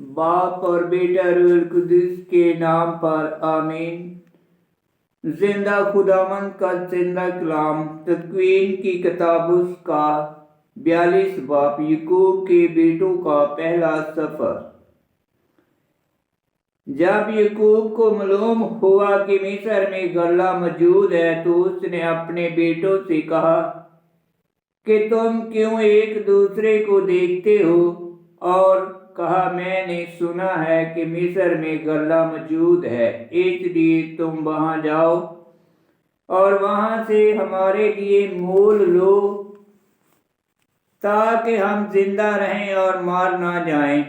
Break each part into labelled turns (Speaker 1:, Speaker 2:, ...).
Speaker 1: باپ اور بیٹا روح القدس کے نام پر آمین۔ زندہ خداوند کا زندہ کلام۔ تکوین کی کتاب اس کا 42 باب۔ یعقوب کے بیٹوں کا پہلا سفر۔ جب یعقوب کو معلوم ہوا کہ مصر میں غلہ موجود ہے تو اس نے اپنے بیٹوں سے کہا کہ تم کیوں ایک دوسرے کو دیکھتے ہو، اور کہا میں نے سنا ہے کہ مصر میں غلہ موجود ہے، اس لیے تم وہاں جاؤ اور وہاں سے ہمارے لیے مول لو تاکہ ہم زندہ رہیں اور مار نہ جائیں۔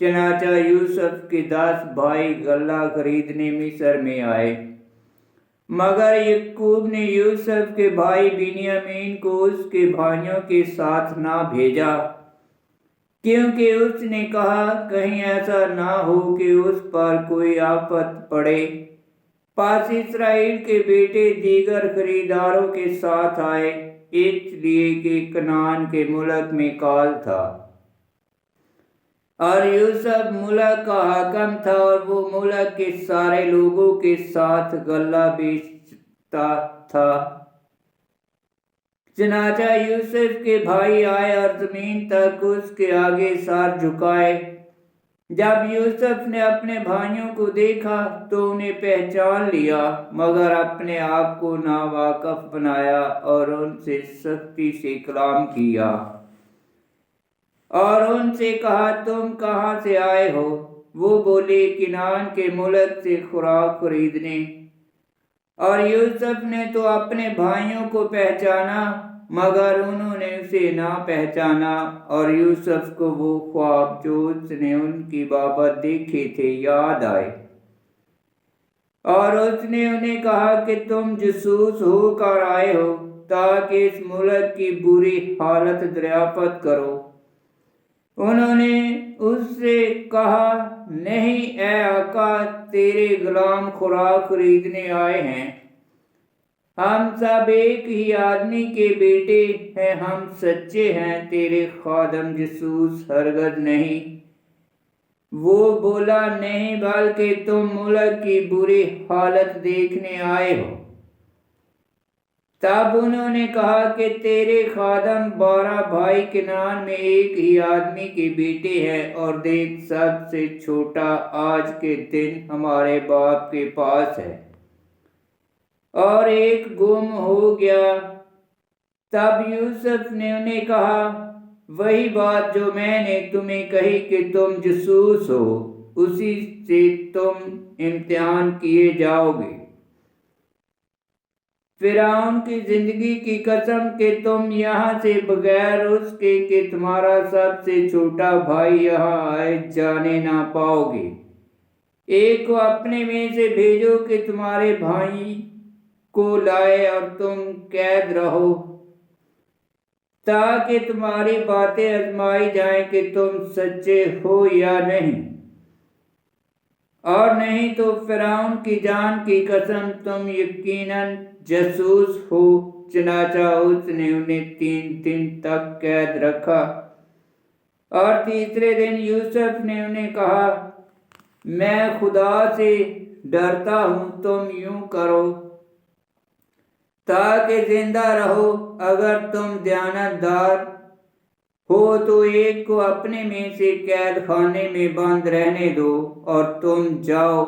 Speaker 1: چنانچہ یوسف کے 10 بھائی غلہ خریدنے مصر میں آئے، مگر یعقوب نے یوسف کے بھائی بنیامین کو اس کے بھائیوں کے ساتھ نہ بھیجا، کیونکہ اس نے کہا کہیں ایسا نہ ہو کہ اس پر کوئی آفت پڑے۔ پس اسرائیل کے بیٹے دیگر خریداروں کے ساتھ آئے، اس لیے کہ کنعان کے ملک میں کال تھا اور یوسف ملک کا حاکم تھا، اور وہ ملک کے سارے لوگوں کے ساتھ غلہ بیچتا تھا۔ چنانچہ یوسف کے بھائی آئے اور زمین تک اس کے آگے سر جھکائے۔ جب یوسف نے اپنے بھائیوں کو دیکھا تو انہیں پہچان لیا، مگر اپنے آپ کو ناواقف بنایا اور ان سے سختی سے کلام کیا اور ان سے کہا تم کہاں سے آئے ہو؟ وہ بولے کنعان کے ملک سے خوراک خریدنے۔ اور یوسف نے تو اپنے بھائیوں کو پہچانا، مگر انہوں نے اسے نہ پہچانا، اور یوسف کو وہ خواب جو اس نے ان کی بابت دیکھے تھے یاد آئے، اور اس نے انہیں کہا کہ تم جاسوس ہو کر آئے ہو تاکہ اس ملک کی بری حالت دریافت کرو۔ انہوں نے اس سے کہا نہیں اے آقا، تیرے غلام خوراک خریدنے آئے ہیں، ہم سب ایک ہی آدمی کے بیٹے ہیں، ہم سچے ہیں، تیرے خادم جاسوس ہرگز نہیں۔ وہ بولا نہیں، بلکہ تم ملک کی بری حالت دیکھنے آئے ہو۔ تب انہوں نے کہا کہ تیرے خادم 12 بھائی کنعان میں ایک ہی آدمی کے بیٹے ہیں، اور دیکھ سب سے چھوٹا آج کے دن ہمارے باپ کے پاس ہے، اور ایک گم ہو گیا۔ تب یوسف نے انہیں کہا وہی بات جو میں نے تمہیں کہی کہ تم جاسوس ہو، اسی سے تم امتحان کیے جاؤ گے۔ فرعون کی زندگی کی قسم کہ تم یہاں سے بغیر اس کے کہ تمہارا سب سے چھوٹا بھائی یہاں آئے جانے نہ پاؤ گے۔ ایک کو اپنے میں سے بھیجو کہ تمہارے بھائی کو لائے، اور تم قید رہو تاکہ تمہاری باتیں آزمائی جائیں کہ تم سچے ہو یا نہیں، اور نہیں تو فرعون کی جان کی قسم تم یقیناً جاسوس ہو۔ چنانچہ اس نے انہیں 3 دن تک قید رکھا، اور تیسرے دن یوسف نے انہیں کہا میں خدا سے ڈرتا ہوں، تم یوں کرو تاکہ زندہ رہو، اگر تم دیانت دار ہو تو ایک کو اپنے میں سے قید خانے میں بند رہنے دو، اور تم جاؤ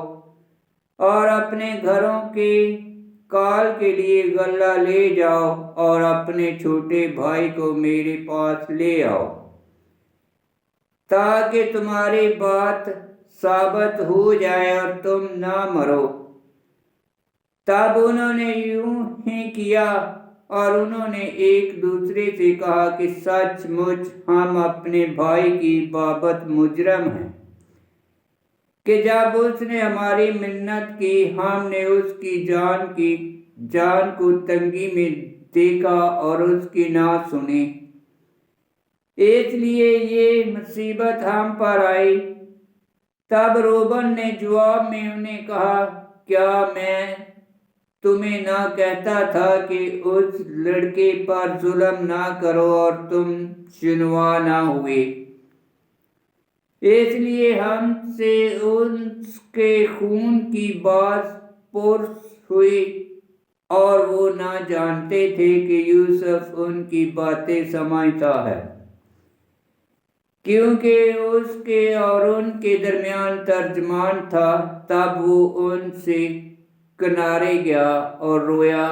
Speaker 1: اور اپنے گھروں کے کال کے لیے غلہ لے جاؤ، اور اپنے چھوٹے بھائی کو میرے پاس لے آؤ تاکہ تمہاری بات ثابت ہو جائے اور تم نہ مرو۔ تب انہوں نے یوں ہی کیا، اور انہوں نے ایک دوسرے سے کہا کہ سچ مچ ہم اپنے بھائی کی بابت مجرم ہیں کہ جب اس نے ہماری منت کی ہم نے اس کی جان کو تنگی میں دیکھا اور اس کی نہ سنی، اس لیے یہ مصیبت ہم پر آئی۔ تب روبن نے جواب میں انہیں کہا کیا میں تمہیں نہ کہتا تھا کہ اس لڑکے پر ظلم نہ کرو، اور تم شنوا نہ ہوئے؟ اس لیے ہم سے اس کے خون کی باز پرس ہوئی، اور وہ نہ جانتے تھے کہ یوسف ان کی باتیں سمجھتا ہے، کیونکہ اس کے اور ان کے درمیان ترجمان تھا۔ تب وہ ان سے کنارے گیا اور رویا،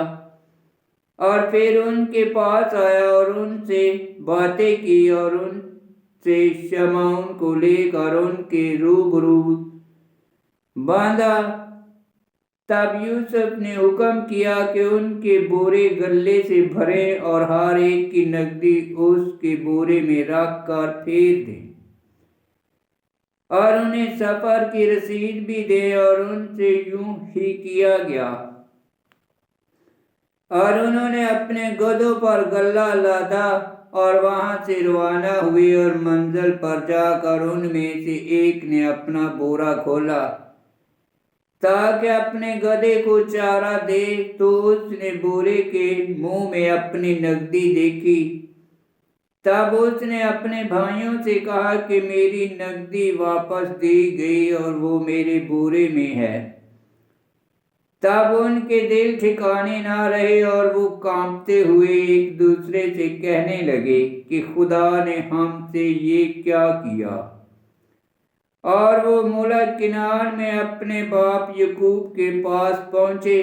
Speaker 1: اور پھر ان کے پاس آیا اور ان سے باتیں کی، اور ان سے شمعون کو لے کر ان کے روبرو باندھا۔ تب یوسف نے حکم کیا کہ ان کے بورے غلے سے بھریں اور ہر ایک کی نقدی اس کے بورے میں رکھ کر پھیر دیں، اور انہیں سفر کی رسید بھی دیں، اور ان سے یوں ہی کیا گیا۔ اور انہوں نے اپنے گدھوں پر غلہ لادا اور وہاں سے روانہ ہوئے، اور منزل پر جا کر ان میں سے ایک نے اپنا بورا کھولا تاکہ اپنے گدھے کو چارہ دے، تو اس نے بورے کے منہ میں اپنی نقدی دیکھی۔ تب اس نے اپنے بھائیوں سے کہا کہ میری نقدی واپس دی گئی اور وہ میرے بورے میں ہے۔ تب ان کے دل ٹھکانے نہ رہے، اور وہ کانپتے ہوئے ایک دوسرے سے کہنے لگے کہ خدا نے ہم سے یہ کیا کیا۔ اور وہ ملک کنعان میں اپنے باپ یعقوب کے پاس پہنچے،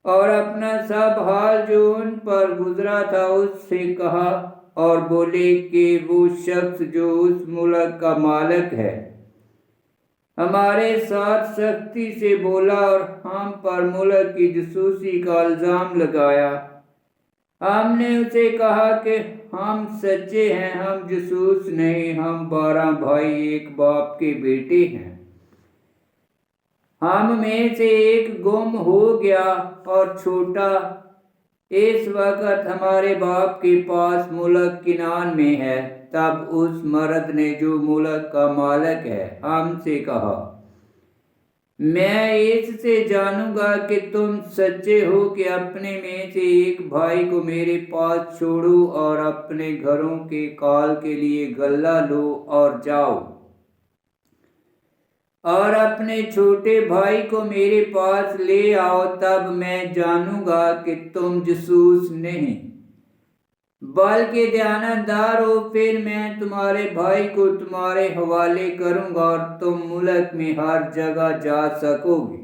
Speaker 1: اور اپنا سب حال جو ان پر گزرا تھا اس سے کہا، اور بولے کہ وہ شخص جو اس ملک کا مالک ہے ہمارے ساتھ سختی سے بولا، اور ہم پر ملک کی جاسوسی کا الزام لگایا۔ ہم نے اسے کہا کہ ہم سچے ہیں، ہم جاسوس نہیں، ہم 12 بھائی ایک باپ کے بیٹے ہیں۔ ہم میں سے ایک گم ہو گیا، اور چھوٹا اس وقت ہمارے باپ کے پاس ملک کنعان میں ہے۔ تب اس مرد نے جو ملک کا مالک ہے ہم سے کہا، میں اس سے جانوں گا کہ تم سچے ہو کہ اپنے میں سے ایک بھائی کو میرے پاس چھوڑو، اور اپنے گھروں کے کال کے لیے غلہ لو اور جاؤ، اور اپنے چھوٹے بھائی کو میرے پاس لے آؤ۔ تب میں جانوں گا کہ تم جاسوس نہیں بلکہ دیانتدار ہو، پھر میں تمہارے بھائی کو تمہارے حوالے کروں گا، اور تم ملک میں ہر جگہ جا سکو گے۔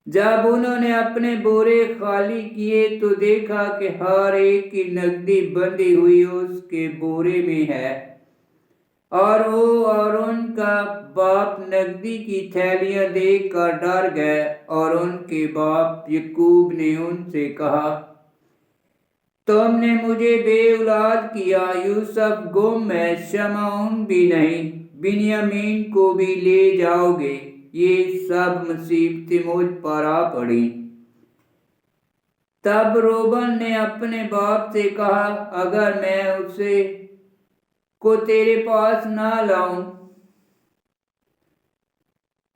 Speaker 1: جب انہوں نے اپنے بورے خالی کیے تو دیکھا کہ ہر ایک کی نقدی بندھی ہوئی اس کے بورے میں ہے، اور وہ اور ان کا باپ نقدی کی تھیلیاں دیکھ کر ڈر گئے۔ اور ان کے باپ یعقوب نے ان سے کہا، تم نے مجھے بے اولاد کیا، یوسف گم ہے، شمعون بھی نہیں، بنیامین کو بھی لے جاؤ گے، یہ سب مصیبتیں مجھ پر آ پڑیں۔ تب روبن نے اپنے باپ سے کہا، اگر میں اسے کو تیرے پاس نہ لاؤں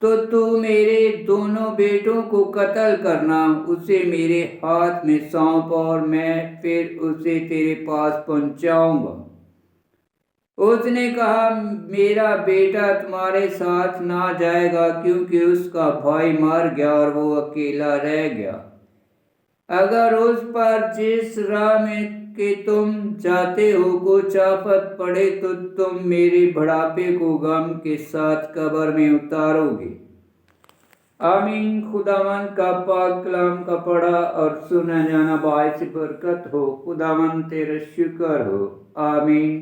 Speaker 1: تو میرے دونوں بیٹوں کو قتل کرنا، اسے میرے ہاتھ میں سونپ، اور میں پھر اسے تیرے پاس پہنچاؤں گا۔ اس نے کہا، میرا بیٹا تمہارے ساتھ نہ جائے گا، کیونکہ اس کا بھائی مر گیا اور وہ اکیلا رہ گیا۔ اگر اس پر جس راہ میں کہ تم جاتے ہو کچھ آفت پڑے تو تم میرے بڑھاپے کو غم کے ساتھ قبر میں اتارو گے۔ آمین۔ خداوند کا پاک کلام کا پڑھا اور سنا جانا باعث برکت ہو۔ خداوند تیرا شکر ہو۔ آمین۔